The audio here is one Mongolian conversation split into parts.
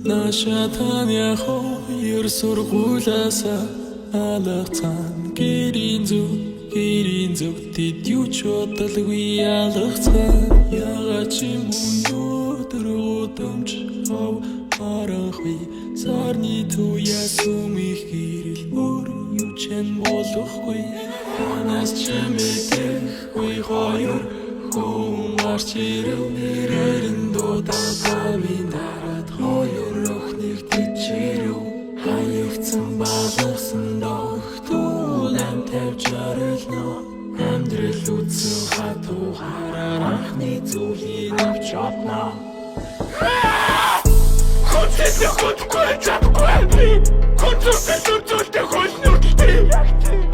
Нашатаня хоёр сургуулиасаа алгацсан гэрийн зүг тэд юу ч бодолгүй алгацсан ягаад ч юм өнөөдөр удамж арахгүй сарны туяа сүмих гэрэл өөр юу ч болохгүй манаас ч мэдэхгүй хоёр хүн гарч ирэв нэрэн дуудаагүй дараад хоёр охиныг тэжээрэв хаягдсан балгасан дохтуул амтав жарилно амьдрал үтсэн хатуу хараар анхны зүйлийг авч одно Концерт хотгүй чадгүй би концерт үзүүлдэг хөл нүдтэй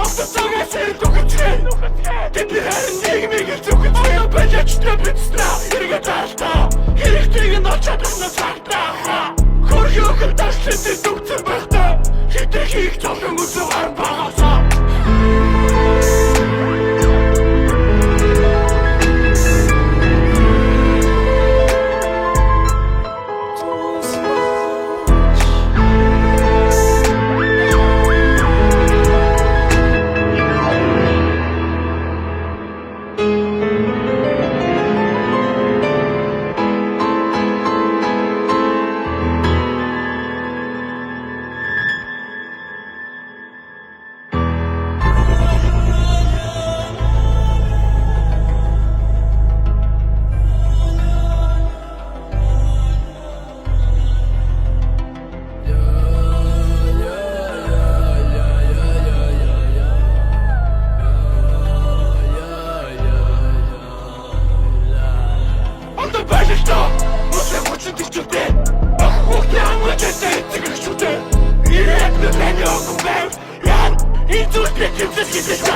автосагаас дөхөцгөө тэдгээр нийгмийг зөвхөн баяжтай бицнаа хэрэгэ таалтаа хэрэгтэйг нь олж чадахнаас хартаа хөргөөхөл ташлын дүгцэн байхдаа хитэр хийх зовлон үзүүгээр багасаа It's